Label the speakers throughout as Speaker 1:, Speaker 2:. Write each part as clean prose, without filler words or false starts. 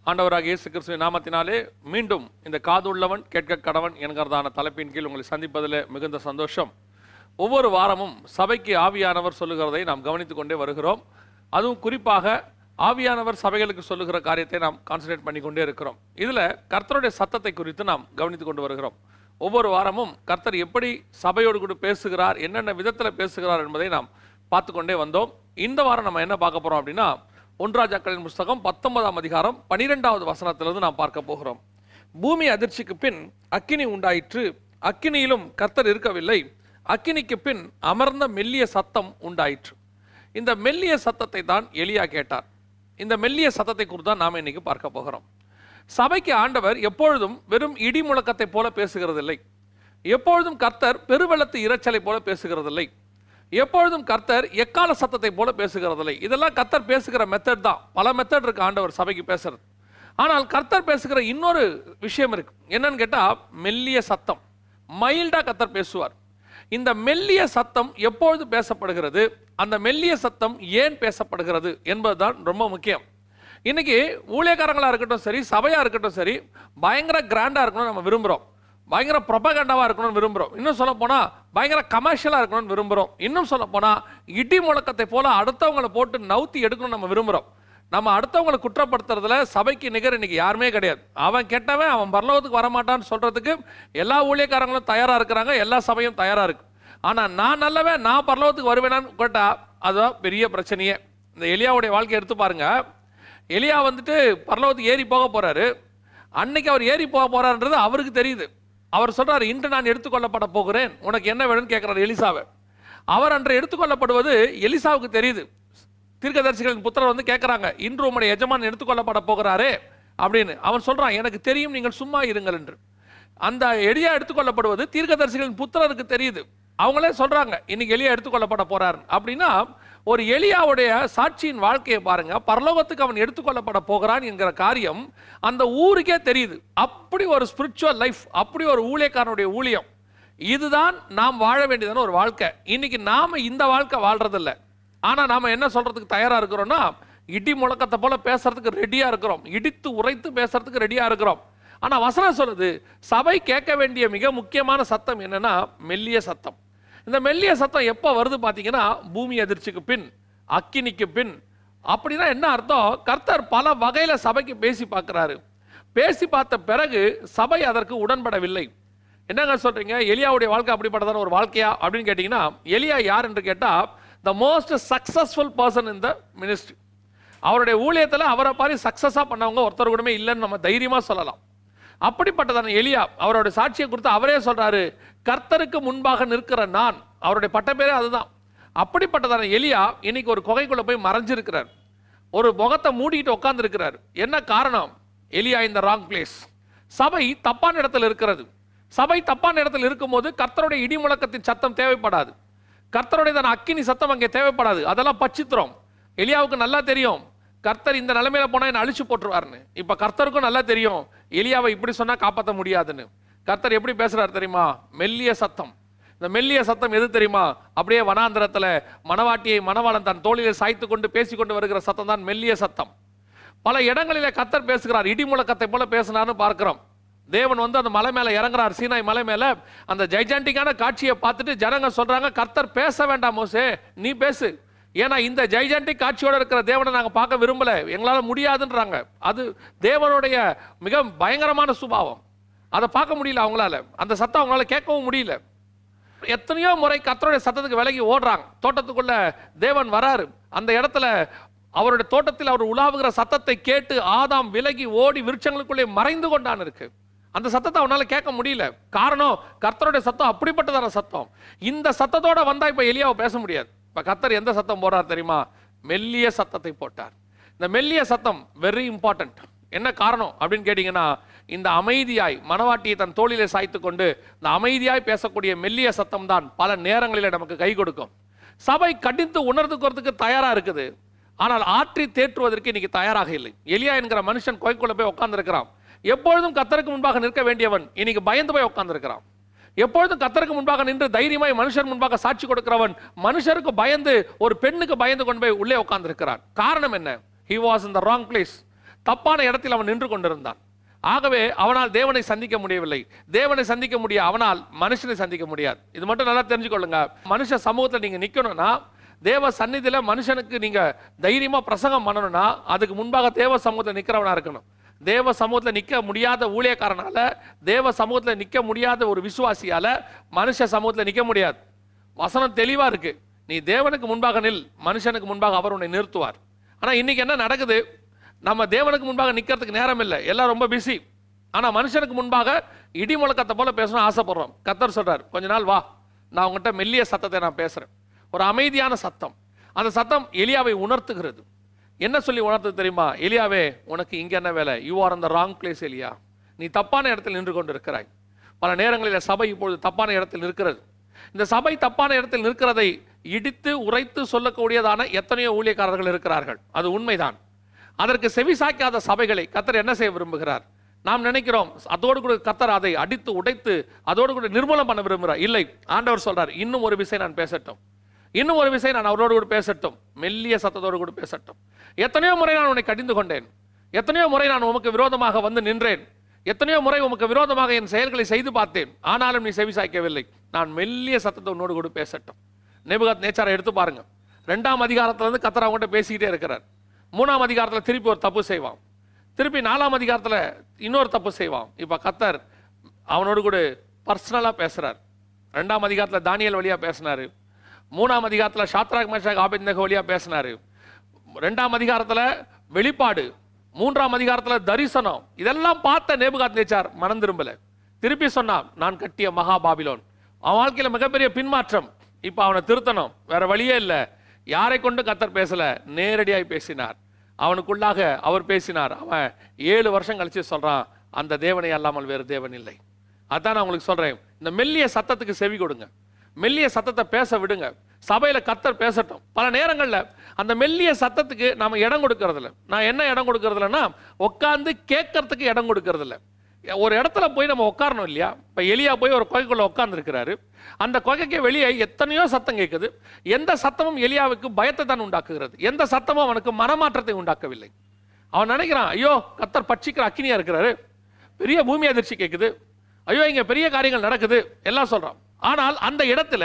Speaker 1: ஆண்டவராக இயேசு கிறிஸ்துவின் நாமத்தினாலே மீண்டும் இந்த காதுள்ளவன் கேட்க கடவன் என்கிறதான தலைப்பின் கீழ் உங்களை சந்திப்பதில் மிகுந்த சந்தோஷம். ஒவ்வொரு வாரமும் சபைக்கு ஆவியானவர் சொல்லுகிறதை நாம் கவனித்துக் கொண்டே வருகிறோம். அதுவும் குறிப்பாக ஆவியானவர் சபைகளுக்கு சொல்லுகிற காரியத்தை நாம் கான்சன்ட்ரேட் பண்ணி கொண்டே இருக்கிறோம். இதில் கர்த்தருடைய சத்தத்தை குறித்து நாம் கவனித்துக் கொண்டு வருகிறோம். ஒவ்வொரு வாரமும் கர்த்தர் எப்படி சபையோடு கூட பேசுகிறார், என்னென்ன விதத்தில் பேசுகிறார் என்பதை நாம் பார்த்து கொண்டே வந்தோம். இந்த வாரம் நம்ம என்ன பார்க்க போகிறோம் அப்படின்னா, 1 ராஜாக்களின் புஸ்தகம் 19ஆம் அதிகாரம் 12வது வசனத்திலிருந்து நாம் பார்க்க போகிறோம். பூமி அதிர்ச்சிக்கு பின் அக்கினி உண்டாயிற்று, அக்கினியிலும் கர்த்தர் இருக்கவில்லை, அக்கினிக்கு பின் அமர்ந்த மெல்லிய சத்தம் உண்டாயிற்று. இந்த மெல்லிய சத்தத்தை தான் எலியா கேட்டார். இந்த மெல்லிய சத்தத்தை குறித்து தான் நாம் இன்னைக்கு பார்க்க போகிறோம். சபைக்கு ஆண்டவர் எப்பொழுதும் வெறும் இடி முழக்கத்தை போல பேசுகிறதில்லை. எப்பொழுதும் கர்த்தர் பெருவெள்ளத்து இரைச்சலை போல பேசுகிறதில்லை. எப்பொழுதும் கர்த்தர் எக்கால சத்தத்தை போல பேசுகிறதில்லை. இதெல்லாம் கர்த்தர் பேசுகிற மெத்தட் தான். பல மெத்தட் இருக்கு ஆண்டவர் சபைக்கு பேசுறது. ஆனால் கர்த்தர் பேசுகிற இன்னொரு விஷயம் இருக்கு. என்னன்னு கேட்டா, மெல்லிய சத்தம். மைல்டா கர்த்தர் பேசுவார். இந்த மெல்லிய சத்தம் எப்பொழுது பேசப்படுகிறது, அந்த மெல்லிய சத்தம் ஏன் பேசப்படுகிறது என்பதுதான் ரொம்ப முக்கியம். இன்னைக்கு ஊழியக்காரங்களா இருக்கட்டும் சரி, சபையா இருக்கட்டும் சரி, பயங்கர கிராண்டா இருக்கணும்னு நம்ம விரும்புகிறோம். பயங்கர ப்ரொபகண்டாவாக இருக்கணும்னு விரும்புகிறோம். இன்னும் சொல்ல போனால் பயங்கர கமர்ஷியலாக இருக்கணும்னு விரும்புகிறோம். இன்னும் சொல்ல போனால் இடி முழக்கத்தை போல அடுத்தவங்களை போட்டு நவுத்தி எடுக்கணும்னு நம்ம விரும்புகிறோம். நம்ம அடுத்தவங்களை குற்றப்படுத்துறதுல சபைக்கு நிகர் இன்னைக்கு யாருமே கிடையாது. அவன் கெட்டவன், அவன் பரலோகத்துக்கு வரமாட்டான்னு சொல்கிறதுக்கு எல்லா ஊழியக்காரங்களும் தயாராக இருக்கிறாங்க, எல்லா சபையும் தயாராக இருக்கு. ஆனால் நான் நல்லவன், நான் பரலோகத்துக்கு வருவேனான்னு கேட்டால் அதுதான் பெரிய பிரச்சனையே. இந்த எலியாவுடைய வாழ்க்கையை எடுத்து பாருங்க. எலியா வந்துட்டு பரலோகத்துக்கு ஏறி போக போகிறாரு. அன்னைக்கு அவர் ஏறி போக போகிறாருன்றது அவருக்கு தெரியுது. அவர் சொல்றாரு, இன்று நான் எடுத்துக்கொள்ளப்பட போகிறேன், உனக்கு என்ன வேணும்னு கேட்கிறார் எலிசாவை. அவர் அன்று எடுத்துக்கொள்ளப்படுவது எலிசாவுக்கு தெரியுது. தீர்க்கதரிசிகளின் புத்திரர் வந்து கேட்கறாங்க, இன்று உம்முடைய எஜமான் எடுத்துக்கொள்ளப்பட போகிறாரே அப்படின்னு. அவன் சொல்றான், எனக்கு தெரியும், நீங்கள் சும்மா இருங்கள் என்று. அந்த எலியா எடுத்துக்கொள்ளப்படுவது தீர்க்கதரிசிகளின் புத்திரருக்கு தெரியுது. அவங்களே சொல்றாங்க, இன்னைக்கு எலியா எடுத்துக்கொள்ளப்பட போறார் அப்படின்னா. ஒரு எலியாவுடைய சாட்சியின் வாழ்க்கையை பாருங்க. பரலோகத்துக்கு அவன் எடுத்துக்கொள்ளப்பட போகிறான் என்கிற காரியம் அந்த ஊருக்கே தெரியுது. அப்படி ஒரு ஸ்பிரிச்சுவல் லைஃப், அப்படி ஒரு ஊழியக்காரனுடைய ஊழியம். இதுதான் நாம் வாழ வேண்டியதான ஒரு வாழ்க்கை. இன்னைக்கு நாம இந்த வாழ்க்கை வாழ்றதில்லை. ஆனா நாம என்ன சொல்றதுக்கு தயாரா இருக்கிறோம்னா, இடி முழக்கத்தை போல பேசுறதுக்கு ரெடியா இருக்கிறோம், இடித்து உரைத்து பேசுறதுக்கு ரெடியா இருக்கிறோம். ஆனா வசனம் சொல்லுது, சபை கேட்க வேண்டிய மிக முக்கியமான சத்தம் என்னன்னா மெல்லிய சத்தம். இந்த மெல்லிய சத்தம் எப்போ வருது பார்த்தீங்கன்னா, பூமி அதிர்ச்சிக்கு பின், அக்கினிக்கு பின். அப்படின்னா என்ன அர்த்தம்? கர்த்தர் பல வகையில் சபைக்கு பேசி பார்க்குறாரு. பேசி பார்த்த பிறகு சபை அதற்கு உடன்படவில்லை. என்னங்க சொல்றீங்க, எலியாவுடைய வாழ்க்கை அப்படிப்பட்டதான ஒரு வாழ்க்கையா அப்படின்னு கேட்டிங்கன்னா, எலியா யார் என்று கேட்டால், the most successful person in the ministry. அவருடைய ஊழியத்தில் அவரை மாதிரி சக்ஸஸாக பண்ணவங்க ஒருத்தர் கூடமே இல்லைன்னு நம்ம தைரியமாக சொல்லலாம். அப்படிப்பட்டதான எலியா அவருடைய சாட்சியை கொடுத்து அவரே சொல்றாரு, கர்த்தருக்கு முன்பாக நிற்கிற நான். அவருடைய பட்ட பேரே அதுதான். அப்படிப்பட்டதான எலியா இன்னைக்கு ஒரு குகைக்குள்ள போய் மறைஞ்சிருக்கிறார். ஒரு முகத்தை மூடிட்டு உட்கார்ந்து இருக்கிறார். என்ன காரணம்? எலியா இந்த ராங் பிளேஸ். சபை தப்பான இடத்துல இருக்கிறது. சபை தப்பான இடத்துல இருக்கும்போது கர்த்தருடைய இடி முழக்கத்தின் சத்தம் தேவைப்படாது. கர்த்தருடைய அக்கினி சத்தம் அங்கே தேவைப்படாது. அதெல்லாம் பச்சித்திரம். எலியாவுக்கு நல்லா தெரியும், கர்த்தர் இந்த நிலைமையில போனா என்ன அழிச்சு போட்டுருவாருன்னு. இப்ப கர்த்தருக்கும் நல்லா தெரியும், எலியாவை இப்படி சொன்னா காப்பாற்ற முடியாதுன்னு. கர்த்தர் எப்படி பேசுறாரு தெரியுமா? மெல்லிய சத்தம். இந்த மெல்லிய சத்தம் எது தெரியுமா? அப்படியே வனாந்திரத்துல மணவாட்டியை மணவாளன் தன் தோளிலே சாய்த்து கொண்டு பேசிக்கொண்டு வருகிற சத்தம் தான் மெல்லிய சத்தம். பல இடங்களிலே கர்த்தர் பேசுகிறார், இடி முழக்கத்தை போல பேசினார்னு பார்க்கிறோம். தேவன் வந்து அந்த மலை மேல இறங்குறார், சீனாய் மலை மேல. அந்த ஜைஜாண்டிக்கான காட்சியை பார்த்துட்டு ஜனங்க சொல்றாங்க, கர்த்தர் பேச வேண்டாம் மோசே, நீ பேசு. ஏன்னா இந்த ஜைஜாண்டிக் காட்சியோட இருக்கிற தேவனை நாங்கள் பார்க்க விரும்பல, எங்களால் முடியாதுன்றாங்க. அது தேவனுடைய மிக பயங்கரமான சுபாவம். அதை பார்க்க முடியல அவங்களால, அந்த சத்தம் அவங்களால கேட்கவும் முடியல. எத்தனையோ முறை கர்த்தருடைய சத்தத்துக்கு விலகி ஓடுறாங்க. தோட்டத்துக்குள்ள தேவன் வராரு. அந்த இடத்துல அவருடைய தோட்டத்தில் அவர் உலாவுகிற சத்தத்தை கேட்டு ஆதாம் விலகி ஓடி விருட்சங்களுக்குள்ளே மறைந்து கொண்டான் இருக்கு. அந்த சத்தத்தை அவனால கேட்க முடியல. காரணம், கர்த்தருடைய சத்தம் அப்படிப்பட்டதான சத்தம். இந்த சத்தத்தோட வந்தா இப்ப எலியாவை பேச முடியாது. இப்ப கர்த்தர் எந்த சத்தம் போடுறார் தெரியுமா? மெல்லிய சத்தத்தை போட்டார். இந்த மெல்லிய சத்தம் வெரி இம்பார்ட்டன்ட். என்ன காரணம் அப்படின்னு கேட்டீங்கன்னா, இந்த அமைதியாய் மணவாட்டியை தன் தோளிலே சாய்த்து கொண்டு இந்த அமைதியாய் பேசக்கூடிய மெல்லிய சத்தம் தான் பல நேரங்களில் நமக்கு கை கொடுக்கும். சபை கடித்து உணர்ந்துக்கிறதுக்கு தயாரா இருக்குது, ஆனால் ஆற்றி தேற்றுவதற்கு இன்னைக்கு தயாராக இல்லை. எலியா என்கிற மனுஷன் கோய்க்குள்ள போய் உட்கார்ந்து இருக்கிறான். எப்பொழுதும் கர்த்தருக்கு முன்பாக நிற்க வேண்டியவன் இன்னைக்கு பயந்து போய் உட்கார்ந்து இருக்கிறான். எப்பொழுதும் கர்த்தருக்கு முன்பாக நின்று தைரியமாய் மனுஷர் முன்பாக சாட்சி கொடுக்கிறவன் மனுஷருக்கு பயந்து, ஒரு பெண்ணுக்கு பயந்து கொண்டு போய் உள்ளே உட்கார்ந்து இருக்கிறான். காரணம் என்ன? He was in the wrong place. தப்பான இடத்தில் அவன் நின்று கொண்டிருந்தான். ஆகவே அவனால் தேவனை சந்திக்க முடியவில்லை. தேவனை சந்திக்க முடிய அவனால் மனுஷனை சந்திக்க முடியாது. இது மட்டும் நல்லா தெரிஞ்சுக்கொள்ளுங்க. மனுஷ சமூகத்தில் நீங்க நிக்கணும்னா, தேவ சந்நிதியில மனுஷனுக்கு நீங்க தைரியமா பிரசங்கம் பண்ணணும்னா, அதுக்கு முன்பாக தேவ சமூகத்தில் நிக்கிறவனா இருக்கணும். தேவ சமூகத்தில் நிக்க முடியாத ஊழியக்காரனால, தேவ சமூகத்தில் நிக்க முடியாத ஒரு விசுவாசியால மனுஷ சமூகத்தில் நிக்க முடியாது. வசனம் தெளிவா இருக்கு. நீ தேவனுக்கு முன்பாக நில், மனுஷனுக்கு முன்பாக அவர் உன்னை நிறுத்துவார். ஆனா இன்னைக்கு என்ன நடக்குது? நம்ம தேவனுக்கு முன்பாக நிக்கிறதுக்கு நேரம் இல்லை, எல்லாம் ரொம்ப பிஸி. ஆனா மனுஷனுக்கு முன்பாக இடி முழக்கத்தை போல பேசணும் ஆசைப்படுறோம். கர்த்தர் சொல்றார், கொஞ்ச நாள் வா, நான் உங்ககிட்ட மெல்லிய சத்தத்தை நான் பேசுறேன். ஒரு அமைதியான சத்தம். அந்த சத்தம் எலியாவை உணர்த்துகிறது. என்ன சொல்லி உணர்த்து தெரியுமா? எலியாவே, உனக்கு இங்க என்ன வேலை? யூ ஆர் அந்த ராங் பிளேஸ் எலியா. நீ தப்பான இடத்தில் நின்று கொண்டு இருக்கிறாய். பல நேரங்களில் சபை இப்பொழுது தப்பான இடத்தில் இருக்கிறது. இந்த சபை தப்பான இடத்தில் நிற்கிறதை இடித்து உரைத்து சொல்லக்கூடியதான எத்தனையோ ஊழியக்காரர்கள் இருக்கிறார்கள். அது உண்மைதான். அதற்கு செவி சாய்க்காத சபைகளை கர்த்தர் என்ன செய்ய விரும்புகிறார்? நாம் நினைக்கிறோம் அதோடு கூட கர்த்தர் அதை அடித்து உடைத்து அதோடு கூட நிர்மூலம் பண்ண விரும்புகிறார். இல்லை, ஆண்டவர் சொல்றார், இன்னும் ஒரு விஷயம் நான் பேசட்டும், இன்னும் ஒரு விஷயம் நான் அவரோடு கூட பேசட்டும், மெல்லிய சத்தத்தோடு கூட பேசட்டும். எத்தனையோ முறை நான் உன்னை கடிந்து கொண்டேன், எத்தனையோ முறை நான் உமக்கு விரோதமாக வந்து நின்றேன், எத்தனையோ முறை உமக்கு விரோதமாக என் செயல்களை செய்து பார்த்தேன், ஆனாலும் நீ செவி சாய்க்கவில்லை. நான் மெல்லிய சத்தத்தை உன்னோடு கூட பேசட்டும். நேபுகாத் நேச்சாரை எடுத்து பாருங்க. 2ஆம் அதிகாரத்திலிருந்து கர்த்தர் அவங்ககிட்ட பேசிக்கிட்டே இருக்கிறார். 3ஆம் அதிகாரத்தில் திருப்பி ஒரு தப்பு செய்வான், திருப்பி 4ஆம் அதிகாரத்தில் இன்னொரு தப்பு செய்வான். இப்போ கர்த்தர் அவனோடு கூட பர்சனலாக பேசுறார். 2ஆம் அதிகாரத்தில் தானியேல் வழியாக பேசினாரு, 3ஆம் அதிகாரத்தில் ஷாத்ராக் மேஷாக் ஆபேத்நேகோ வழியாக பேசினாரு, 2ஆம் அதிகாரத்தில் வெளிப்பாடு, 3ஆம் அதிகாரத்தில் தரிசனம். இதெல்லாம் பார்த்த நேபுகாத் நேச்சார் மனம் திரும்பல. திருப்பி சொன்னான், நான் கட்டிய மகா பாபிலோன். அவன் வாழ்க்கையில் மிகப்பெரிய பின்மாற்றம். இப்போ அவனை திருத்தணும், வேற வழியே இல்லை. யாரை கொண்டு கர்த்தர் பேசல, நேரடியாய் பேசினார். அவனுக்குள்ளாக அவர் பேசினார். அவன் 7 வருஷம் கழிச்சு சொல்றான், அந்த தேவனை அல்லாமல் வேறு தேவன் இல்லை. அதான் நான் உங்களுக்கு சொல்றேன், இந்த மெல்லிய சத்தத்துக்கு செவி கொடுங்க, மெல்லிய சத்தத்தை பேச விடுங்க. சபையில கர்த்தர் பேசட்டும். பல நேரங்களில் அந்த மெல்லிய சத்தத்துக்கு நாம இடம் கொடுக்கறது இல்லை. நான் என்ன இடம் கொடுக்கறது இல்லைன்னா, உட்காந்து கேட்கறதுக்கு இடம் கொடுக்கறது இல்லை. ஒரு இடத்துல போய் நம்ம உட்காரணும் இல்லையா? இப்போ எலியா போய் ஒரு குகைக்குள்ள உட்கார்ந்துருக்கிறாரு. அந்த குகைக்கு வெளியே எத்தனையோ சத்தம் கேட்குது. எந்த சத்தமும் எலியாவுக்கு பயத்தை தான் உண்டாக்குகிறது, எந்த சத்தமும் அவனுக்கு மனமாற்றத்தை உண்டாக்கவில்லை. அவன் நினைக்கிறான், ஐயோ கர்த்தர் பட்சிக்கிற அக்கினியா இருக்கிறாரு, பெரிய பூமி அதிர்ச்சி கேட்குது, ஐயோ இங்க பெரிய காரியங்கள் நடக்குது எல்லாம் சொல்றான். ஆனால் அந்த இடத்துல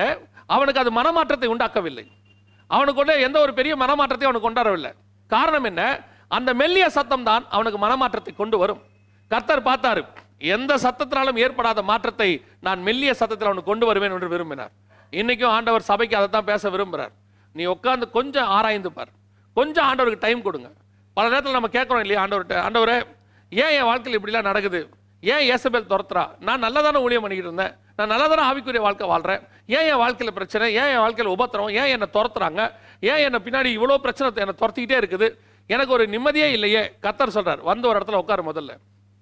Speaker 1: அவனுக்கு அது மனமாற்றத்தை உண்டாக்கவில்லை. அவனுக்குள்ள எந்த ஒரு பெரிய மனமாற்றத்தையும் அவனுக்கு கொண்டாடவில்லை. காரணம் என்ன? அந்த மெல்லிய சத்தம் தான் அவனுக்கு மனமாற்றத்தை கொண்டு வரும். கர்த்தர் பார்த்தாரு, எந்த சத்தத்தினாலும் ஏற்படாத மாற்றத்தை நான் மெல்லிய சத்தத்தில் அவனுக்கு கொண்டு வருவேன் என்று விரும்பினார். இன்னைக்கும் ஆண்டவர் சபைக்கு அதை தான் பேச விரும்புகிறார். நீ உட்காந்து கொஞ்சம் ஆராய்ந்து பார், கொஞ்சம் ஆண்டவருக்கு டைம் கொடுங்க. பல நேரத்தில் நம்ம கேட்குறோம் இல்லையா ஆண்டவர்கிட்ட, ஆண்டவரே ஏன் என் வாழ்க்கையில் இப்படிலாம் நடக்குது, ஏன் ஏசபேல் துரத்துறா, நான் நல்லா தானே ஊழியம் பண்ணிக்கிட்டு இருந்தேன், நான் நல்லா தானே ஆவிக்குரிய வாழ்க்கை வாழ்கிறேன், ஏன் என் வாழ்க்கையில் பிரச்சனை, ஏன் என் வாழ்க்கையில் உபத்திரம், ஏன் என்னை துரத்துறாங்க, ஏன் என்னை பின்னாடி இவ்வளோ பிரச்சனை என்னை துரத்திக்கிட்டே இருக்குது, எனக்கு ஒரு நிம்மதியே இல்லையே. கர்த்தர் சொல்கிறார், வந்து ஒரு இடத்துல உட்காரு, முதல்ல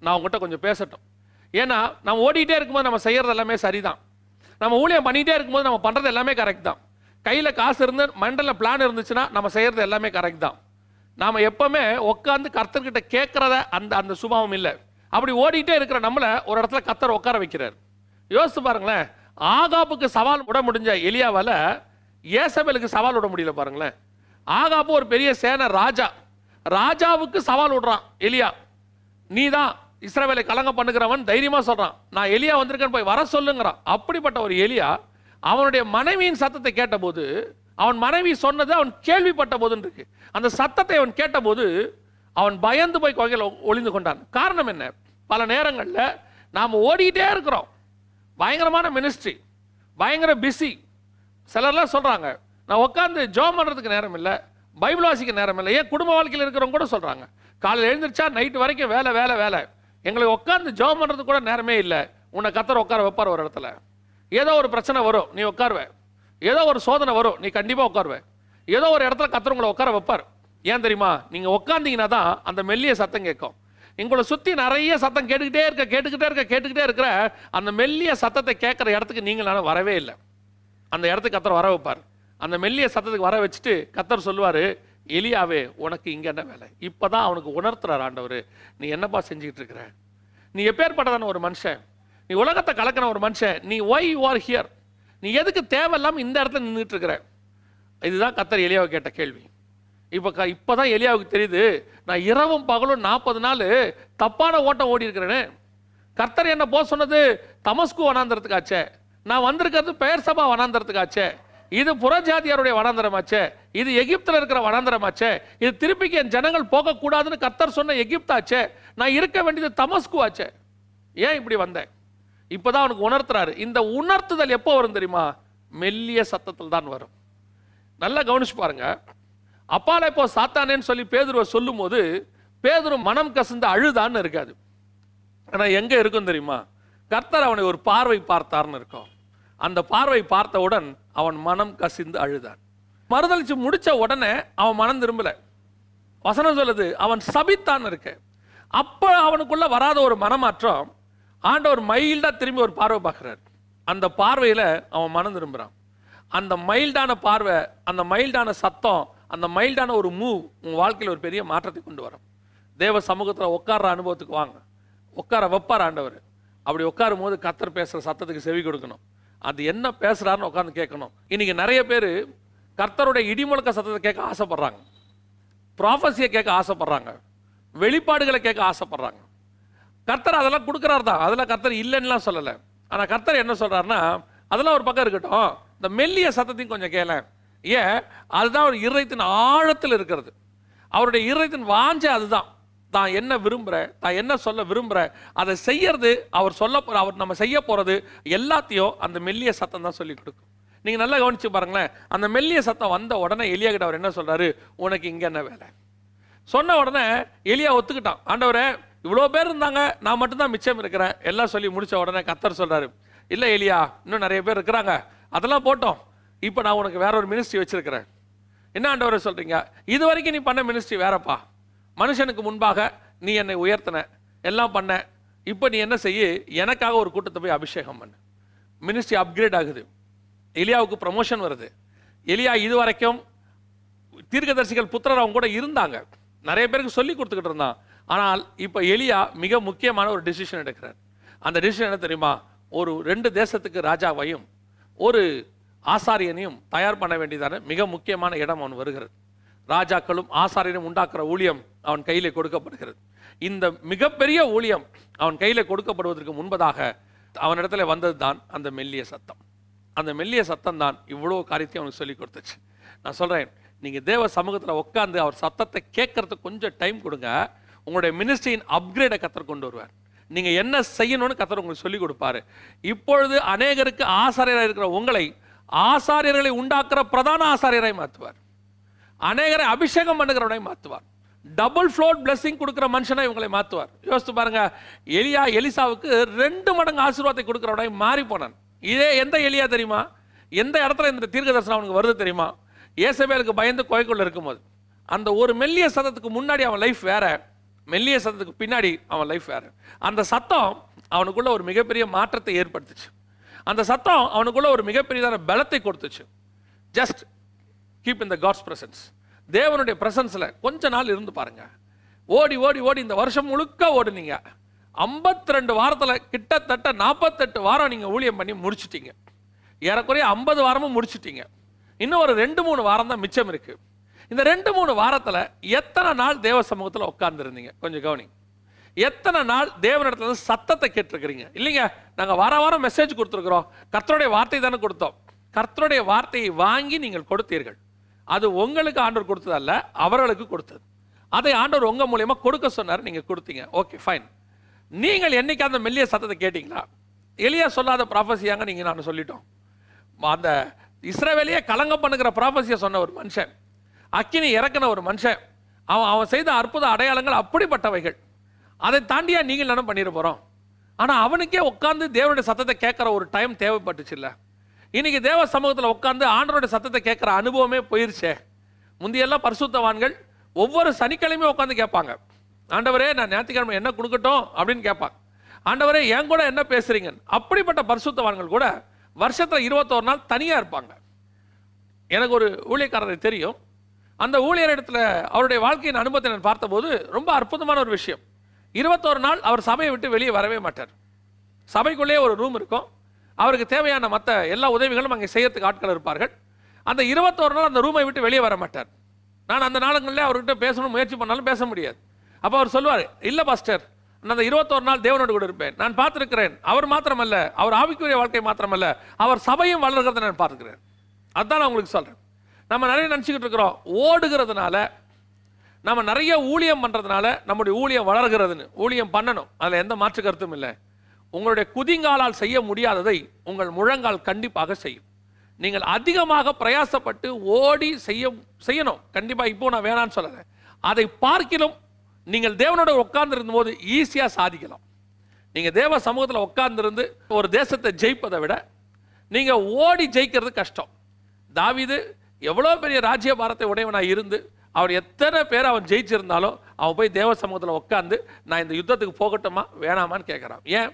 Speaker 1: நான் உங்ககிட்ட கொஞ்சம் பேசட்டும். ஏன்னா நம்ம ஓடிட்டே இருக்கும்போது நம்ம செய்கிறது எல்லாமே சரிதான், நம்ம ஊழியம் பண்ணிகிட்டே இருக்கும்போது நம்ம பண்ணுறது எல்லாமே கரெக்ட் தான், கையில் காசு இருந்து மண்டலில் பிளான் இருந்துச்சுன்னா நம்ம செய்கிறது எல்லாமே கரெக்ட் தான். நாம் எப்போவுமே உட்காந்து கர்த்தர்கிட்ட கேட்குறத அந்த சுபாவம் இல்லை. அப்படி ஓடிட்டே இருக்கிற நம்மளை ஒரு இடத்துல கர்த்தர் உட்கார வைக்கிறார். யோசிச்சு பாருங்களேன், ஆகாப்புக்கு சவால் விட முடிஞ்ச எலியாவால் ஏசபேலுக்கு சவால் விட முடியல பாருங்களேன். ஆகாப்பு ஒரு பெரிய சேனை ராஜா, ராஜாவுக்கு சவால் விடுறான் எலியா, நீ தான் இஸ்ரவேலை கலங்க பண்ணுகிறவன். தைரியமா சொல்றான், நான் எலியா வந்திருக்கேன்னு போய் வர சொல்லுங்கிறான். அப்படிப்பட்ட ஒரு எலியா அவனுடைய மனைவியின் சத்தத்தை கேட்டபோது, அவன் மனைவி சொன்னது அவன் கேள்விப்பட்ட போதுன்னு இருக்கு, அந்த சத்தத்தை அவன் கேட்டபோது அவன் பயந்து போய் குகையில் ஒளிந்து கொண்டான். காரணம் என்ன? பல நேரங்களில் நாம் ஓடிக்கிட்டே இருக்கிறோம், பயங்கரமான மினிஸ்ட்ரி, பயங்கர பிஸி. சிலர்லாம் சொல்றாங்க, நான் உட்காந்து ஜெபம் பண்ணுறதுக்கு நேரம் இல்லை, பைபிள் வாசிக்க நேரம் இல்லை. ஏன் குடும்ப வாழ்க்கையில் இருக்கிறவங்க கூட சொல்றாங்க, காலையில் எழுந்திரிச்சா நைட்டு வரைக்கும் வேலை வேலை வேலை, எங்களுக்கு உட்காந்து ஜெபம் பண்ணுறதுக்கு கூட நேரமே இல்லை. உன்னை கர்த்தர் உட்கார வைப்பார். ஒரு இடத்துல ஏதோ ஒரு பிரச்சனை வரும், நீ உட்காருவே, ஏதோ ஒரு சோதனை வரும், நீ கண்டிப்பாக உட்காருவே, ஏதோ ஒரு இடத்துல கர்த்தர் உங்களை உட்கார வைப்பார். ஏன் தெரியுமா? நீங்கள் உட்காந்தீங்கன்னா தான் அந்த மெல்லிய சத்தம் கேட்கும். உங்களை சுற்றி நிறைய சத்தம் கேட்டுக்கிட்டே இருக்கிற அந்த மெல்லிய சத்தத்தை கேட்குற இடத்துக்கு நீங்கள் வரவே இல்லை. அந்த இடத்துக்கு கர்த்தர் வர வைப்பார். அந்த மெல்லிய சத்தத்துக்கு வர வச்சுட்டு கர்த்தர் சொல்லுவார், எலியாவே உனக்கு இங்கே என்ன வேலை? இப்போ தான் அவனுக்கு உணர்த்துறார் ஆண்டவர், நீ என்னப்பா செஞ்சுக்கிட்டு இருக்கிற, நீ எப்பேற்பட்டதான ஒரு மனுஷன், நீ உலகத்தை கலக்கின ஒரு மனுஷன், நீ ஒய் யூ ஆர் ஹியர், நீ எதுக்கு தேவையில்லாமல் இந்த இடத்துல நின்றுட்டு இருக்கிற? இதுதான் கர்த்தர் எலியாவை கேட்ட கேள்வி. இப்பதான் எலியாவுக்கு தெரியுது, நான் இரவும் பகலும் 40 நாள் தப்பான ஓட்டம் ஓடி இருக்கிறேன்னு. கர்த்தர் என்ன போக சொன்னது தமஸ்கு வனாந்தரத்துக்காச்சே, நான் வந்திருக்கிறது பெயர் சபா வனாந்தரத்துக்காச்சே, இது புறஜாதியாருடைய வனாந்தரமாச்சே, இது எகிப்தில் இருக்கிற வனாந்தரமாச்சே, இது திருப்பிக்கு என் ஜனங்கள் போகக்கூடாதுன்னு கர்த்தர் சொன்ன எகிப்தாச்சே, நான் இருக்க வேண்டியது தமஸ்கு ஆச்சே, ஏன் இப்படி வந்தேன்? இப்பதான் அவனுக்கு உணர்த்துறாரு. இந்த உணர்த்துதல் எப்போ வரும் தெரியுமா? மெல்லிய சத்தத்தில் தான் வரும். நல்லா கவனிச்சு பாருங்க. அப்பால இப்போ சாத்தானேன்னு சொல்லி பேதுருவை சொல்லும் போது பேதுரு மனம் கசந்து அழுதான்னு இருக்காது. ஆனா எங்க இருக்கும் தெரியுமா? கர்த்தர் அவனை ஒரு பார்வை பார்த்தார்னு இருக்கும். அந்த பார்வை பார்த்தவுடன் அவன் மனம் கசிந்து அழுதான். மறுதளிச்சு முடிச்ச உடனே அவன் மனம் திரும்பல. வசனம் சொல்லுது அவன் சபித்தான் இருக்கு. அப்ப அவனுக்குள்ள வராத ஒரு மனமாற்றம் ஆண்டவர் மைல்டா திரும்பி ஒரு பார்வை பார்க்கிறார். அந்த பார்வையில அவன் மனம் திரும்புறான். அந்த மைல்டான பார்வை, அந்த மைல்டான சத்தம், அந்த மைல்டான ஒரு மூவ் உங்க வாழ்க்கையில் ஒரு பெரிய மாற்றத்தை கொண்டு வரும். தேவ சமூகத்தில் உட்கார்ற அனுபவத்துக்கு வாங்க. உட்கார வைப்பார் ஆண்டவர். அப்படி உட்காரும் போது கர்த்தர் பேசுற சத்தத்துக்கு செவி கொடுக்கணும். அது என்ன பேசுறாருன்னு உட்காந்து கேட்கணும். இன்னைக்கு நிறைய பேர் கர்த்தருடைய இடிமுழக்க சத்தத்தை கேட்க ஆசைப்படுறாங்க, ப்ராஃபஸியை கேட்க ஆசைப்படுறாங்க, வெளிப்பாடுகளை கேட்க ஆசைப்படுறாங்க. கர்த்தர் அதெல்லாம் கொடுக்குறாரு தான், அதெல்லாம் கர்த்தர் இல்லைன்னுலாம் சொல்லலை. ஆனால் கர்த்தர் என்ன சொல்றாருன்னா, அதெல்லாம் ஒரு பக்கம் இருக்கட்டும், இந்த மெல்லிய சத்தத்தையும் கொஞ்சம் கேள. ஏன்? அதுதான் ஒரு இருதயத்தின் ஆழத்தில் இருக்கிறது. அவருடைய இருதயத்தின் வாஞ்சை அதுதான். தான் என்ன விரும்புகிறேன், தான் என்ன சொல்ல விரும்புகிறேன், அதை செய்யறது, அவர் சொல்ல போகிற, அவர் நம்ம செய்ய போகிறது எல்லாத்தையும் அந்த மெல்லிய சத்தம் தான் சொல்லி கொடுக்கும். நீங்கள் நல்லா கவனிச்சு பாருங்களேன். அந்த மெல்லிய சத்தம் வந்த உடனே எலியா கிட்ட அவர் என்ன சொல்கிறாரு? உனக்கு இங்கே என்ன வேலை? சொன்ன உடனே எலியா ஒத்துக்கிட்டான். ஆண்டவரே, இவ்வளோ பேர் இருந்தாங்க, நான் மட்டும்தான் மிச்சம் இருக்கிறேன் எல்லாம் சொல்லி முடிச்ச உடனே கர்த்தர் சொல்கிறாரு, இல்லை எலியா, இன்னும் நிறைய பேர் இருக்கிறாங்க, அதெல்லாம் போட்டோம், இப்போ நான் உனக்கு வேற ஒரு மினிஸ்ட்ரி வச்சிருக்கிறேன். என்ன ஆண்டவரை சொல்கிறீங்க? இது வரைக்கும் நீ பண்ண மினிஸ்ட்ரி வேறப்பா. மனுஷனுக்கு முன்பாக நீ என்னை உயர்த்தின, எல்லாம் பண்ண. இப்போ நீ என்ன செய்ய? எனக்காக ஒரு கூட்டத்தை போய் அபிஷேகம் பண்ணு. மினிஸ்ட்ரி அப்கிரேட் ஆகுது. எலியாவுக்கு ப்ரமோஷன் வருது. எலியா இது வரைக்கும் தீர்க்கதரிசிகள் புத்திரர் அவங்க கூட இருந்தாங்க, நிறைய பேருக்கு சொல்லி கொடுத்துக்கிட்டு இருந்தான். ஆனால் இப்போ எலியா மிக முக்கியமான ஒரு டிசிஷன் எடுக்கிறார். அந்த டிசிஷன் என்ன தெரியுமா? ஒரு 2 தேசத்துக்கு ராஜாவையும் ஒரு ஆசாரியனையும் தயார் பண்ண வேண்டியதான மிக முக்கியமான இடம் அவன் வருகிறது. ராஜாக்களும் ஆசாரியனும் உண்டாக்குற ஊழியம் அவன் கையில கொடுக்கப்படுகிறது. இந்த மிகப்பெரிய ஊழியம் அவன் கையில கொடுக்கப்படுவதற்கு முன்பதாக அவனிடத்துல வந்தது தான் அந்த மெல்லிய சத்தம். அந்த மெல்லிய சத்தம் தான் இவ்வளோ காரியத்தையும் அவனுக்கு சொல்லி கொடுத்துச்சு. நான் சொல்றேன், நீங்க தேவ சமூகத்தில் உட்கார்ந்து அவர் சத்தத்தை கேட்கறதுக்கு கொஞ்சம் டைம் கொடுங்க. உங்களுடைய மினிஸ்ட்ரியின் அப்கிரேடை கர்த்தர் கொண்டு வருவார். நீங்க என்ன செய்யணும்னு கர்த்தர் உங்களுக்கு சொல்லி கொடுப்பாரு. இப்பொழுது அநேகருக்கு ஆசாரியராக இருக்கிற உங்களை ஆசாரியர்களை உண்டாக்குற பிரதான ஆசாரியரை மாற்றுவார். அநேகரை அபிஷேகம் பண்ணுகிறவனை மாற்றுவார். டபுள் ஃப்ளோட் பிளெஸிங் கொடுக்குற மனுஷனை இவங்களை மாற்றுவார். யோசித்து பாருங்க, எலியா எலிசாவுக்கு 2 மடங்கு ஆசீர்வாதத்தை கொடுக்குறவனை மாறி போனான். இதே எந்த எலியா தெரியுமா? எந்த இடத்துல இந்த தீர்க்க தரிசனம் அவனுக்கு வருது தெரியுமா? ஏசபேலுக்கு பயந்து கோய்க்குள்ள இருக்கும்போது. அந்த ஒரு மெல்லிய சத்தத்துக்கு முன்னாடி அவன் லைஃப் வேற, மெல்லிய சத்தத்துக்கு பின்னாடி அவன் லைஃப் வேற. அந்த சத்தம் அவனுக்குள்ள ஒரு மிகப்பெரிய மாற்றத்தை ஏற்படுத்துச்சு. அந்த சத்தம் அவனுக்குள்ள ஒரு மிகப்பெரியதான பலத்தை கொடுத்துச்சு. Just keep in the God's presence. தேவனுடைய பிரசன்ஸ்ல கொஞ்ச நாள் இருந்து பாருங்க. ஓடி ஓடி ஓடி இந்த வருஷம் முழுக்க ஓடுனீங்க. 52 வாரத்தில் கிட்டத்தட்ட 48 வாரம் நீங்க ஊழியம் பண்ணி முடிச்சிட்டீங்க. ஏறக்குறைய 50 வாரமும் முடிச்சிட்டீங்க. இன்னும் ஒரு 2-3 வாரம் தான் மிச்சம் இருக்கு. இந்த 2-3 வாரத்தில் எத்தனை நாள் தேவ சமூகத்தில் உட்கார்ந்து இருந்தீங்க? கொஞ்சம் கவனி. எத்தனை நாள் தேவனிடத்துல சத்தத்தை கேட்டிருக்கிறீங்க? இல்லைங்க, நாங்கள் வாரம் மெசேஜ் கொடுத்துருக்குறோம், கர்த்தருடைய வார்த்தை தானே கொடுத்தோம். கர்த்தருடைய வார்த்தையை வாங்கி நீங்கள் கொடுத்தீர்கள். அது உங்களுக்கு ஆண்டவர் கொடுத்ததல்ல, அவர்களுக்கு கொடுத்தது. அதை ஆண்டவர் உங்க மூலியமா கொடுக்க சொன்னார், நீங்க கொடுத்தீங்க. Okay fine. நீங்கள் என்னைக்கு அந்த மெல்லிய சத்தத்தை கேட்டீங்களா? எலியா சொல்லாத ப்ராஃபஸியாங்க நீங்க நான் சொல்லிட்டோம். அந்த இஸ்ரவேலையே கலங்கம் பண்ணுகிற ப்ராஃபஸியை சொன்ன ஒரு மனுஷன், அக்கினி இறக்கின ஒரு மனுஷன், அவன் செய்த அற்புத அடையாளங்கள் அப்படிப்பட்டவைகள். அதை தாண்டியா நீங்கள் என்ன பண்ணிட போறோம்? ஆனா அவனுக்கே உட்கார்ந்து தேவனுடைய சத்தத்தை கேட்கிற ஒரு டைம் தேவைப்பட்டுச்சு இல்ல? இன்னைக்கு தேவ சமூகத்தில் உட்கார்ந்து ஆண்டவருடைய சத்தத்தை கேட்கிற அனுபவமே போயிருச்சே. முந்தியெல்லாம் பரிசுத்தவான்கள் ஒவ்வொரு சனிக்கிழமையும் உட்காந்து கேட்பாங்க, ஆண்டவரே நான் ஞாயிற்றுக்கிழமை என்ன கொடுக்கட்டும் அப்படின்னு கேட்பாங்க. ஆண்டவரே என் கூட என்ன பேசுறீங்க? அப்படிப்பட்ட பரிசுத்தவான்கள் கூட வருஷத்துல 21 நாள் தனியா இருப்பாங்க. எனக்கு ஒரு ஊழியக்காரரை தெரியும். அந்த ஊழியர் இடத்துல அவருடைய வாழ்க்கையின் அனுபவத்தை நான் பார்த்தபோது ரொம்ப அற்புதமான ஒரு விஷயம். 21 நாள் அவர் சபையை விட்டு வெளியே வரவே மாட்டார். சபைக்குள்ளேயே ஒரு ரூம் இருக்கும். அவருக்கு தேவையான மற்ற எல்லா உதவிகளும் அங்கே செய்யறதுக்கு ஆட்கள் இருப்பார்கள். அந்த 21 நாள் அந்த ரூமை விட்டு வெளியே வர மாட்டார். நான் அந்த நாளுங்களில் அவர்கிட்ட பேசணும் முயற்சி பண்ணாலும் பேச முடியாது. அப்போ அவர் சொல்லுவார், இல்லை பாஸ்டர், நான் அந்த 21 நாள் தேவனோடு கூட இருப்பேன். நான் பார்த்துருக்கிறேன். அவர் மாத்திரமல்ல, அவர் ஆவிக்குரிய வாழ்க்கை மாத்திரமல்ல, அவர் சபையும் வளர்கிறத நான் பார்த்துக்கிறேன். அதுதான் நான் உங்களுக்கு சொல்கிறேன். நம்ம நிறைய நினச்சிக்கிட்டு இருக்கிறோம், ஓடுகிறதுனால, நம்ம நிறைய ஊழியம் பண்ணுறதுனால நம்முடைய ஊழியம் வளர்கிறதுன்னு. ஊழியம் பண்ணணும், அதில் எந்த மாற்று கருத்தும் இல்லை. உங்களுடைய குதிங்காலால் செய்ய முடியாததை உங்கள் முழங்கால் கண்டிப்பாக செய்யும். நீங்கள் அதிகமாக பிரயாசப்பட்டு ஓடி செய்யணும் கண்டிப்பாக. இப்போ நான் வேணான்னு சொல்லலை. அதை பார்க்கிலும் நீங்கள் தேவனோட உட்கார்ந்து போது ஈஸியாக சாதிக்கலாம். நீங்கள் தேவ சமூகத்தில் உட்கார்ந்துருந்து ஒரு தேசத்தை ஜெயிப்பதை விட நீங்கள் ஓடி ஜெயிக்கிறது கஷ்டம். தாவீது எவ்வளோ பெரிய ராஜ்ய பாரத்தை உடையவனாக இருந்து அவர் எத்தனை பேர் அவன் ஜெயிச்சிருந்தாலும் அவன் போய் தேவ சமூகத்தில் உட்காந்து நான் இந்த யுத்தத்துக்கு போகட்டுமா வேணாமான்னு கேட்குறான். ஏன்?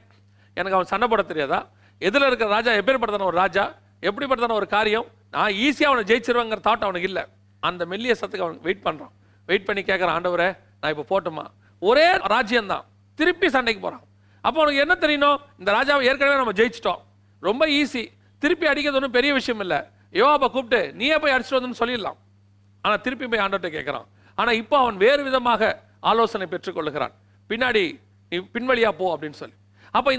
Speaker 1: எனக்கு அவன் சண்டை போட தெரியாதா? எதில் இருக்கிற ராஜா எப்பேற்படுத்தான ஒரு ராஜா, எப்படிப்பட்டதான ஒரு காரியம், நான் ஈஸியாக அவனை ஜெயிச்சிருவேங்கிற தாட் அவனுக்கு இல்லை. அந்த மெல்லிய சத்துக்கு அவன் வெயிட் பண்ணுறான். வெயிட் பண்ணி கேட்குறான், ஆண்டவரே நான் இப்போ போட்டுமா? ஒரே ராஜ்யம்தான், திருப்பி சண்டைக்கு போகிறான். அப்போ அவனுக்கு என்ன தெரியணும்? இந்த ராஜாவை ஏற்கனவே நம்ம ஜெயிச்சிட்டோம், ரொம்ப ஈஸி, திருப்பி அடிக்கிறது ஒன்றும் பெரிய விஷயம் இல்லை. யோவாபை கூப்பிட்டு நீயே போய் அடிச்சுட்டு வந்துன்னு சொல்லிடலாம். ஆனால் திருப்பி போய் ஆண்டவர்கிட்ட கேட்குறான். ஆனால் இப்போ அவன் வேறு விதமாக ஆலோசனை பெற்றுக்கொள்ளுகிறான். பின்னாடி நீ பின்வழியா போ அப்படின்னு சொல்லி. அப்போ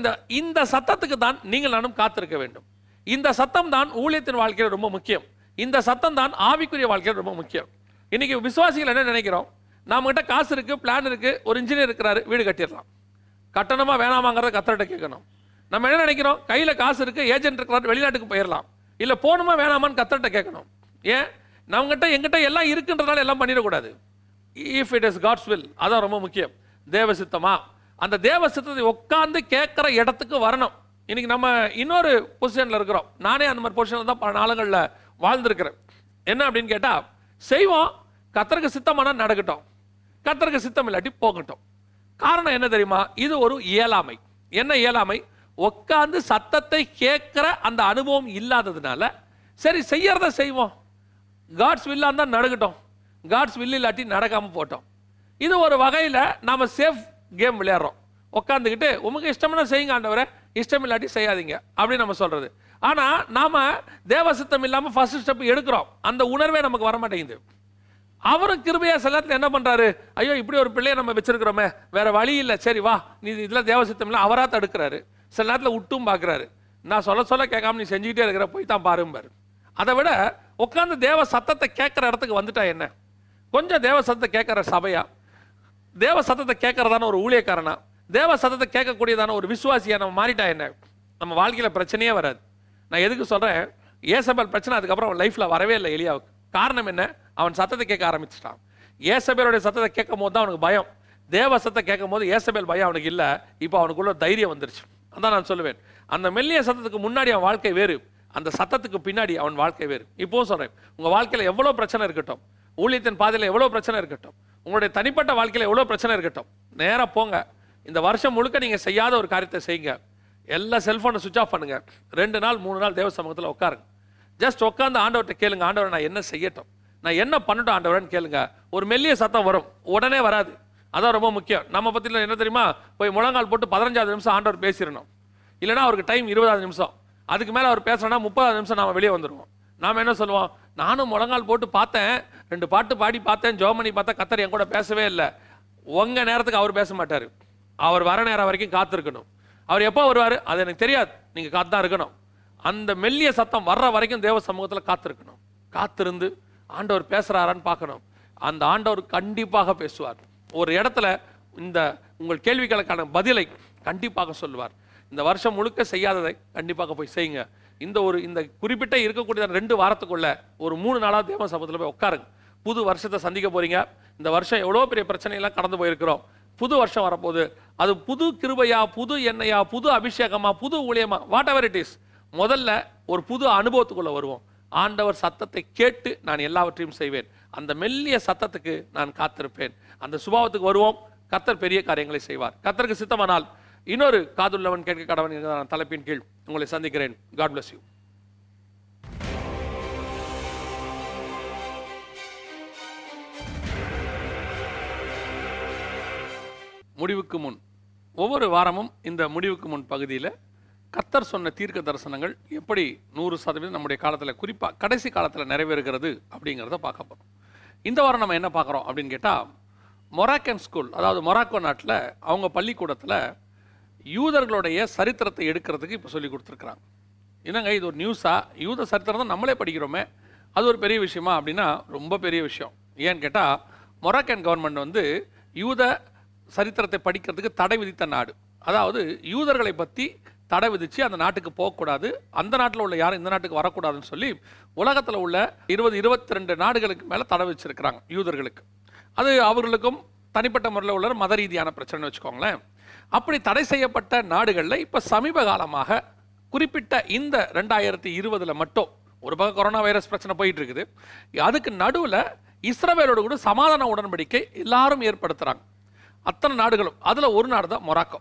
Speaker 1: இந்த சத்தத்துக்கு தான் நீங்கள் நானும் காத்திருக்க வேண்டும். இந்த சத்தம் தான் ஊழியத்தின் வாழ்க்கையில் ரொம்ப முக்கியம். இந்த சத்தம் தான் ஆவிக்குரிய வாழ்க்கையில் ரொம்ப முக்கியம். இன்னைக்கு விசுவாசிகள் என்ன நினைக்கிறோம்? நம்மகிட்ட காசு இருக்கு, பிளான் இருக்கு, ஒரு இன்ஜினியர் இருக்கிறாரு, வீடு கட்டிடலாம். கட்டணமா வேணாமாங்கிறத கத்தர்கிட்ட கேட்கணும். நம்ம என்ன நினைக்கிறோம்? கையில் காசு இருக்கு, ஏஜென்ட் இருக்கிறாரு, வெளிநாட்டுக்கு போயிடலாம். இல்லை போகணுமா வேணாமான்னு கத்தர்கிட்ட கேட்கணும். ஏன்? நம்மகிட்ட எங்கிட்ட எல்லாம் இருக்குன்றதால எல்லாம் பண்ணிடக்கூடாது. If it is God's will, அதான் ரொம்ப முக்கியம். தேவ சித்தமா? அந்த தேவ சித்தத்தை உட்காந்து கேட்குற இடத்துக்கு வரணும். இன்னைக்கு நம்ம இன்னொரு பொசிஷனில் இருக்கிறோம். நானே அந்த மாதிரி பொசிஷனில் தான் பல நாளுங்களில் வாழ்ந்துருக்கிறேன். என்ன அப்படின்னு கேட்டால், செய்வோம், கத்தருக்கு சித்தமான நடக்கட்டும், கத்தருக்கு சித்தம் இல்லாட்டி போகட்டும். காரணம் என்ன தெரியுமா? இது ஒரு இயலாமை. என்ன இயலாமை? உட்காந்து சத்தத்தை கேட்குற அந்த அனுபவம் இல்லாததுனால சரி செய்யறத செய்வோம், காட்ஸ் வில்லா தான் நடக்கட்டும், காட்ஸ் வில் இல்லாட்டி நடக்காமல் போட்டோம். இது ஒரு வகையில் நாம் சேஃப் கேம் விளையாடுறோம். உட்காந்துக்கிட்டு உங்களுக்கு இஷ்டம்னா செய்யுங்க ஆண்டவரே, இஷ்டம் இல்லாட்டி செய்யாதீங்க அப்படின்னு நம்ம சொல்கிறது. ஆனால் நாம் தேவ சித்தம் இல்லாமல் ஃபர்ஸ்ட் ஸ்டெப் எடுக்கிறோம். அந்த உணர்வே நமக்கு வர மாட்டேங்குது. அவரும் கிருபையா சில நேரத்தில் என்ன பண்ணுறாரு? ஐயோ இப்படி ஒரு பிள்ளையை நம்ம வச்சிருக்கிறோமே, வேற வழி இல்லை, சரி வா நீ இதில் தேவ சித்தம் இல்லை, அவராக தடுக்கிறாரு. சில நேரத்தில் விட்டும் பார்க்குறாரு. நான் சொல்ல கேட்காம நீ செஞ்சுக்கிட்டே இருக்கிற, போய் தான் பாரும்பாரு. அதை விட உட்காந்து தேவ சத்தத்தை கேட்குற இடத்துக்கு வந்துட்டா என்ன? கொஞ்சம் தேவ சத்தத்தை கேட்குற சபையா, தேவ சத்தத்தை கேட்கறதான ஒரு ஊழியக்காரனா, தேவ சத்தத்தை கேட்கக்கூடியதான ஒரு விசுவாசியா நம்ம மாறிட்டா என்ன? நம்ம வாழ்க்கையில் பிரச்சனையே வராது. நான் எதுக்கு சொல்கிறேன்? ஏசபேல் பிரச்சனை அதுக்கப்புறம் அவன் லைஃப்பில் வரவே இல்லை எலியாவுக்கு. காரணம் என்ன? அவன் சத்தத்தை கேட்க ஆரம்பிச்சிட்டான். ஏசபேலுடைய சத்தத்தை கேட்கும் போது தான் அவனுக்கு பயம். தேவ சத்தத்தை கேட்கும் போது ஏசபேல் பயம் அவனுக்கு இல்லை. இப்போ அவனுக்குள்ள தைரியம் வந்துருச்சு. அதான் நான் சொல்லுவேன், அந்த மெல்லிய சத்தத்துக்கு முன்னாடி அவன் வாழ்க்கை வேறு, அந்த சத்தத்துக்கு பின்னாடி அவன் வாழ்க்கை வேறு. இப்போவும் சொல்கிறேன், உங்கள் வாழ்க்கையில் எவ்வளோ பிரச்சனை இருக்கட்டும், ஊழியத்தின் பாதையில் எவ்வளோ பிரச்சனை இருக்கட்டும், உங்களுடைய தனிப்பட்ட வாழ்க்கையில் எவ்வளோ பிரச்சனை இருக்கட்டும், நேராக போங்க. இந்த வருஷம் முழுக்க நீங்கள் செய்யாத ஒரு காரியத்தை செய்யுங்க. எல்லா செல்ஃபோனை சுவிச் ஆஃப் பண்ணுங்க. 2 நாள் 3 நாள் தேவ சமூகத்தில் உட்காருங்க. ஜஸ்ட் உட்காந்து ஆண்டவர்கிட்ட கேளுங்க, ஆண்டவர் நான் என்ன செய்யட்டும், நான் என்ன பண்ணட்டும் ஆண்டவரன்னு கேளுங்க. ஒரு மெல்லிய சத்தம் வரும், உடனே வராது. அதான் ரொம்ப முக்கியம். நம்ம பற்றியில் என்ன தெரியுமா? போய் முழங்கால் போட்டு 15வது நிமிஷம் ஆண்டவர் பேசிடணும். இல்லைனா அவருக்கு டைம் 20வது நிமிஷம். அதுக்கு மேலே அவர் பேசுகிறோன்னா 30வது நிமிஷம் நாம் வெளியே வந்துடுவோம். நாம் என்ன சொல்லுவோம்? நானும் முழங்கால் போட்டு பார்த்தேன், 2 பாட்டு பாடி பார்த்தேன், ஜெபம் பண்ணி பார்த்தா கத்தர் என் கூட பேசவே இல்லை. உங்கள் நேரத்துக்கு அவர் பேச மாட்டார். அவர் வர நேரம் வரைக்கும் காத்திருக்கணும். அவர் எப்போ வருவார் அது எனக்கு தெரியாது, நீங்கள் காத்து தான் இருக்கணும். அந்த மெல்லிய சத்தம் வர்ற வரைக்கும் தேவ சமூகத்தில் காத்திருக்கணும். காத்திருந்து ஆண்டவர் பேசுகிறாரான்னு பார்க்கணும். அந்த ஆண்டவர் கண்டிப்பாக பேசுவார். ஒரு இடத்துல இந்த உங்கள் கேள்விகளுக்கான பதிலை கண்டிப்பாக சொல்லுவார். இந்த வருஷம் முழுக்க செய்யாததை கண்டிப்பாக போய் செய்யுங்க. இந்த குறிப்பிட்ட இருக்கக்கூடிய 2 வாரத்துக்குள்ள ஒரு 3 நாளாக தேவ சமூகத்தில் போய் உட்காருங்க. புது வருஷத்தை சந்திக்க போறீங்க. இந்த வருஷம் எவ்வளோ பெரிய பிரச்சனையெல்லாம் கடந்து போயிருக்கிறோம். புது வருஷம் வரப்போகுது. அது புது கிருபையா, புது எண்ணெயா, புது அபிஷேகமா, புது ஊழியமா, வாட் எவர் இட் இஸ், முதல்ல ஒரு புது அனுபவத்துக்குள்ள வருவோம். ஆண்டவர் சத்தத்தை கேட்டு நான் எல்லாவற்றையும் செய்வேன். அந்த மெல்லிய சத்தத்துக்கு நான் காத்திருப்பேன். அந்த சுபாவத்துக்கு வருவோம். கர்த்தர் பெரிய காரியங்களை செய்வார். கர்த்தருக்கு சித்தமானால் இன்னொரு காதுள்ளவன் கேட்க கடவன் என்கிற தலைப்பின் கீழ் உங்களை சந்திக்கிறேன். God bless you. முடிவுக்கு முன், ஒவ்வொரு வாரமும் இந்த முடிவுக்கு முன் பகுதியில் கர்த்தர் சொன்ன தீர்க்க தரிசனங்கள் எப்படி 100% நம்முடைய காலத்தில், குறிப்பாக கடைசி காலத்தில் நிறைவேறுகிறது அப்படிங்கிறத பார்க்க போகிறோம். இந்த வாரம் நம்ம என்ன பார்க்குறோம் அப்படின்னு கேட்டால், மொராக்கன் ஸ்கூல், அதாவது மொராக்கோ நாட்டில் அவங்க பள்ளிக்கூடத்தில் யூதர்களுடைய சரித்திரத்தை எடுக்கிறதுக்கு இப்போ சொல்லி கொடுத்துருக்குறாங்க. என்னங்க இது ஒரு நியூஸா? யூத சரித்திரம் தான் நம்மளே படிக்கிறோமே, அது ஒரு பெரிய விஷயமா அப்படின்னா ரொம்ப பெரிய விஷயம். ஏன்னு கேட்டால், மொராக்கன் கவர்மெண்ட் வந்து யூத சரித்திரத்தை படிக்கிறதுக்கு தடை விதித்த நாடு. அதாவது யூதர்களை பற்றி தடை விதித்து அந்த நாட்டுக்கு போகக்கூடாது, அந்த நாட்டில் உள்ள யாரும் இந்த நாட்டுக்கு வரக்கூடாதுன்னு சொல்லி உலகத்தில் உள்ள 22 நாடுகளுக்கு மேலே தடை வச்சிருக்கிறாங்க யூதர்களுக்கு. அது அவர்களுக்கும் தனிப்பட்ட முறையில் உள்ள மத ரீதியான பிரச்சனை வச்சுக்கோங்களேன். அப்படி தடை செய்யப்பட்ட நாடுகளில் இப்போ சமீப காலமாக குறிப்பிட்ட இந்த 2020 மட்டும் ஒரு பக்கம் கொரோனா வைரஸ் பிரச்சனை போயிட்டு இருக்குது, அதுக்கு நடுவில் இஸ்ரவேலோடு கூட சமாதான உடன்படிக்கை எல்லாரும் ஏற்படுத்துகிறாங்க, அத்தனை நாடுகளும். அதில் ஒரு நாடு தான் மொராக்கோ.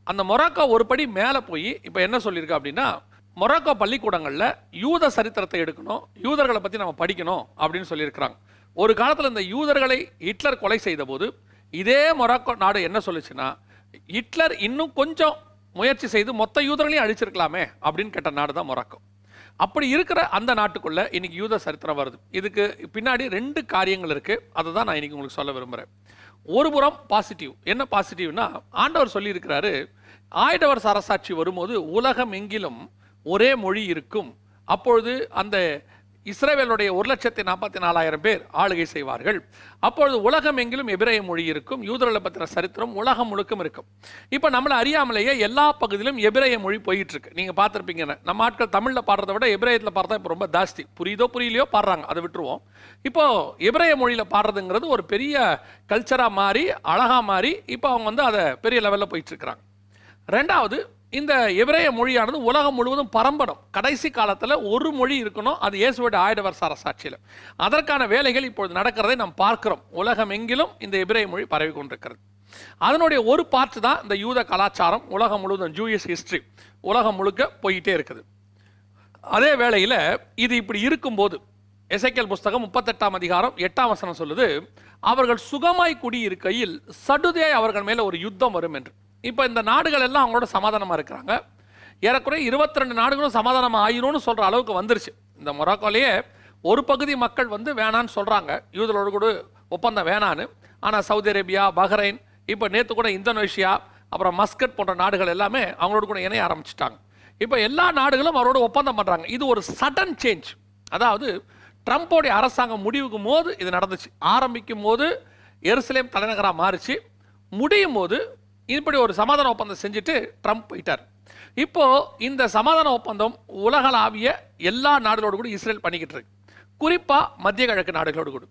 Speaker 1: அந்த மொராக்கோ ஒரு படி மேலே போய் இப்போ என்ன சொல்லியிருக்கு அப்படின்னா, மொராக்கோ பள்ளிக்கூடங்களில் யூத சரித்திரத்தை எடுக்கணும், யூதர்களை பற்றி நம்ம படிக்கணும் அப்படின்னு சொல்லியிருக்கிறாங்க. ஒரு காலத்தில் இந்த யூதர்களை ஹிட்லர் கொலை செய்த போது இதே மொராக்கோ நாடு என்ன சொல்லுச்சுன்னா, ஹிட்லர் இன்னும் கொஞ்சம் முயற்சி செய்து மொத்த யூதர்களையும் அழிச்சிருக்கலாமே அப்படின்னு கேட்ட நாடு தான் மொராக்கோ. அப்படி இருக்கிற அந்த நாட்டுக்குள்ள இன்னைக்கு யூத சரித்திரம் வருது. இதுக்கு பின்னாடி 2 காரியங்கள் இருக்கு, அதை தான் நான் இன்னைக்கு உங்களுக்கு சொல்ல விரும்புகிறேன். ஒரு புறம் பாசிட்டிவ். என்ன பாசிட்டிவ்னா, ஆண்டவர் சொல்லி இருக்கிறாரு, ஆயிடவர் அரசாட்சி வரும்போது உலகம் எங்கிலும் ஒரே மொழி இருக்கும், அப்பொழுது அந்த இஸ்ரவேலுடைய 1,44,000 பேர் ஆளுகை செய்வார்கள், அப்பொழுது உலகம் எங்கிலும் எபிரேய மொழி இருக்கும், யூதர்களை பற்றின சரித்திரம் உலகம் முழுக்கும் இருக்கும். இப்போ நம்மளை அறியாமலேயே எல்லா பகுதியிலும் எபிரேய மொழி போயிட்டு இருக்கு. நீங்கள் பார்த்துருப்பீங்க, நம்ம ஆட்கள் தமிழில் பாடுறதை விட எபிரேயத்தில் பாடுறதா இப்போ ரொம்ப ஜாஸ்தி. புரியுதோ புரியலையோ பாடுறாங்க, அதை விட்டுருவோம். இப்போ எபிரேய மொழியில் பாடுறதுங்கிறது ஒரு பெரிய கல்ச்சராக மாறி அழகாக மாறி இப்போ அவங்க வந்து அதை பெரிய லெவலில் போயிட்டு இருக்கிறாங்க. ரெண்டாவது, இந்த எபிரேய மொழியானது உலகம் முழுவதும் பரம்படும். கடைசி காலத்தில் ஒரு மொழி இருக்கணும், அது இயேசுவோட 1000 வருஷ அரசாட்சியில். அதற்கான வேலைகள் இப்பொழுது நடக்கிறதை நாம் பார்க்கிறோம். உலகம் எங்கிலும் இந்த எபிரேய மொழி பரவி கொண்டிருக்கிறது. அதனுடைய ஒரு பார்ட் தான் இந்த யூத கலாச்சாரம். உலகம் முழுவதும் ஜூயிஷ் ஹிஸ்டரி உலகம் முழுக்க போயிட்டே இருக்குது. அதே வேளையில் இது இப்படி இருக்கும்போது எசேக்கியேல் புஸ்தகம் 38ஆம் அதிகாரம் 8ஆம் வசனம் சொல்லுது, அவர்கள் சுகமாய் குடியிருக்கையில் சடுதியாய் அவர்கள் மேலே ஒரு யுத்தம் வரும் என்று. இப்போ இந்த நாடுகள் எல்லாம் அவங்களோட சமாதானமாக இருக்கிறாங்க. ஏறக்குறைய 22 நாடுகளும் சமாதானமாக ஆயிரும்னு சொல்கிற அளவுக்கு வந்துருச்சு. இந்த மொராக்கோலேயே ஒரு பகுதி மக்கள் வந்து வேணான்னு சொல்கிறாங்க, யூதரோடு கூட ஒப்பந்தம் வேணான்னு. ஆனால் சவுதி அரேபியா, பஹ்ரைன், இப்போ நேற்று கூட இந்தோனேஷியா, அப்புறம் மஸ்கட் போன்ற நாடுகள் எல்லாமே அவங்களோட கூட இணைய ஆரம்பிச்சிட்டாங்க. இப்போ எல்லா நாடுகளும் அவரோட ஒப்பந்தம் பண்ணுறாங்க. இது ஒரு சடன் சேஞ்ச். அதாவது ட்ரம்ப்போடைய அரசாங்கம் முடிவுக்கும் போது இது நடந்துச்சு. ஆரம்பிக்கும் போது எருசலேம் தலைநகராக மாறிச்சு, முடியும் போது இப்படி ஒரு சமாதான ஒப்பந்தம் செஞ்சுட்டு ட்ரம்ப் போயிட்டார். இப்போ இந்த சமாதான ஒப்பந்தம் உலகளாவிய எல்லா நாடுகளோடு கூட இஸ்ரேல் பண்ணிக்கிட்டு இருக்கு, குறிப்பாக மத்திய கிழக்கு நாடுகளோடு கூட.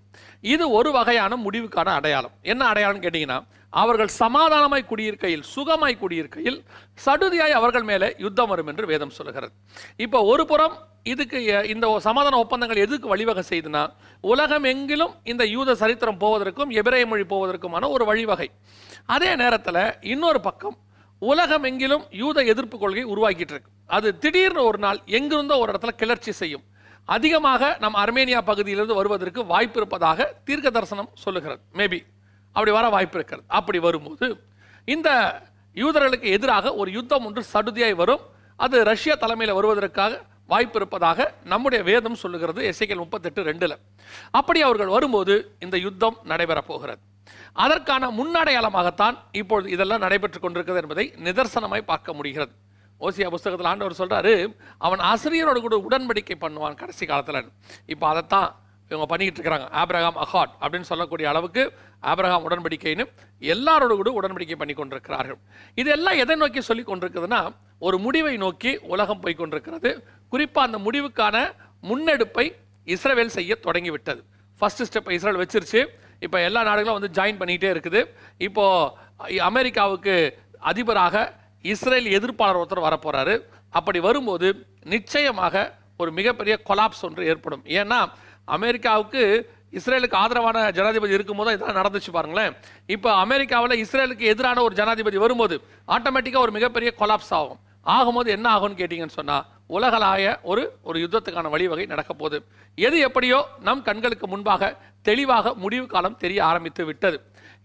Speaker 1: இது ஒரு வகையான முடிவுக்கான அடையாளம். என்ன அடையாளம் கேட்டிங்கன்னா, அவர்கள் சமாதானமாய் குடியிருக்கையில், சுகமாய் குடியிருக்கையில் சடுதியாய் அவர்கள் மேலே யுத்தம் வரும் என்று வேதம் சொல்லுகிறது. இப்போ ஒரு புறம் இதுக்கு இந்த சமாதான ஒப்பந்தங்கள் எதுக்கு வழிவகை செய்துனா, உலகம் எங்கிலும் இந்த யூத சரித்திரம் போவதற்கும் எபிரேய மொழி போவதற்குமான ஒரு வழிவகை. அதே நேரத்தில் இன்னொரு பக்கம் உலகம் எங்கிலும் யூத எதிர்ப்பு கொள்கை உருவாக்கிட்டு இருக்கு. அது திடீர்னு ஒரு நாள் எங்கிருந்தோ ஒரு இடத்துல கிளர்ச்சி செய்யும். அதிகமாக நம் அர்மேனியா பகுதியிலிருந்து வருவதற்கு வாய்ப்பு இருப்பதாக தீர்க்க தரிசனம் சொல்லுகிறது. மேபி அப்படி வர வாய்ப்பு இருக்கிறது. அப்படி வரும்போது இந்த யூதர்களுக்கு எதிராக ஒரு யுத்தம் ஒன்று சடுதியாய் வரும். அது ரஷ்யா தலைமையில் வருவதற்காக வாய்ப்பு இருப்பதாக நம்முடைய வேதம் சொல்லுகிறது, எசேக்கியேல் 38:2. அப்படி அவர்கள் வரும்போது இந்த யுத்தம் நடைபெறப் போகிறது. அதற்கான முன்னடையாளமாகத்தான் இப்பொழுது இதெல்லாம் நடைபெற்றுக் கொண்டிருக்கிறது என்பதை நிதர்சனமாய் பார்க்க முடிகிறது. ஓசியா புஸ்தகத்தில் ஆண்டவர் சொல்றாரு, அவன் ஆசிரியரோடு கூட உடன்படிக்கை பண்ணுவான் கடைசி காலத்தில். இப்போ அதைத்தான் இவங்க பண்ணிக்கிட்டு இருக்கிறாங்க. ஆபிரகாம் அகாட் அப்படின்னு சொல்லக்கூடிய அளவுக்கு ஆபிரகாம் உடன்படிக்கைன்னு எல்லாரோடு கூட உடன்படிக்கை பண்ணி கொண்டிருக்கிறார்கள். இதெல்லாம் எதை நோக்கி சொல்லி கொண்டிருக்குதுன்னா, ஒரு முடிவை நோக்கி உலகம் போய் கொண்டிருக்கிறது. குறிப்பாக அந்த முடிவுக்கான முன்னெடுப்பை இஸ்ரவேல் செய்ய தொடங்கிவிட்டது. ஃபர்ஸ்ட் ஸ்டெப் இஸ்ரேல் வச்சிருச்சு. இப்போ எல்லா நாடுகளும் வந்து ஜாயின் பண்ணிக்கிட்டே இருக்குது. இப்போ அமெரிக்காவுக்கு அதிபராக இஸ்ரேல் எதிர்ப்பாளர் ஒருத்தர் வரப்போறாரு. அப்படி வரும்போது நிச்சயமாக ஒரு மிகப்பெரிய கொலாப்ஸ் ஒன்று ஏற்படும். ஏன்னா அமெரிக்காவுக்கு இஸ்ரேலுக்கு ஆதரவான ஜனாதிபதி இருக்கும்போது இதெல்லாம் நடந்துச்சு பாருங்களேன். இப்போ அமெரிக்காவில் இஸ்ரேலுக்கு எதிரான ஒரு ஜனாதிபதி வரும்போது ஆட்டோமேட்டிக்காக ஒரு மிகப்பெரிய கொலாப்ஸ் ஆகும். ஆகும்போது என்ன ஆகும்னு கேட்டிங்கன்னு சொன்னால், உலகளாய ஒரு யுத்தத்துக்கான வழிவகை நடக்க போகுது. எது எப்படியோ நம் கண்களுக்கு முன்பாக தெளிவாக முடிவு காலம் தெரிய ஆரம்பித்து விட்டது.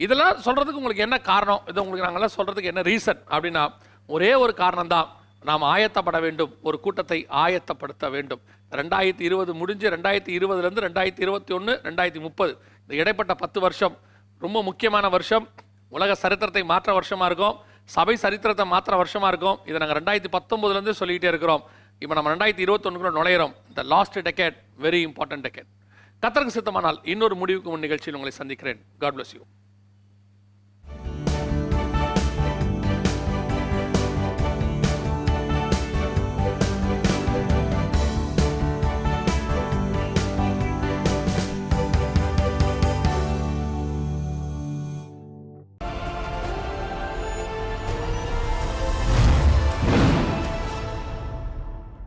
Speaker 1: இதெல்லாம் சொல்கிறதுக்கு உங்களுக்கு என்ன காரணம், இதை உங்களுக்கு நாங்கள்லாம் சொல்கிறதுக்கு என்ன ரீசன் அப்படின்னா, ஒரே ஒரு காரணம் தான். நாம் ஆயத்தப்பட வேண்டும், ஒரு கூட்டத்தை ஆயத்தப்படுத்த வேண்டும். 2020 முடிஞ்சு 2020லேருந்து 2021 2030 இந்த இடைப்பட்ட 10 வருஷம் ரொம்ப முக்கியமான வருஷம். உலக சரித்திரத்தை மாற்ற வருஷமாக இருக்கும், சபை சரித்திரத்தை மாற்ற வருஷமாக இருக்கும். இதை நாங்கள் 2019லேருந்து சொல்லிக்கிட்டே இருக்கிறோம். இப்போ நம்ம 2021 நுழையிறோம். இந்த last decade very important decade. கர்த்தருக்கு சித்தமானால் இன்னொரு முடிவுக்கு முன் நிகழ்ச்சியில் உங்களை சந்திக்கிறேன். God bless you.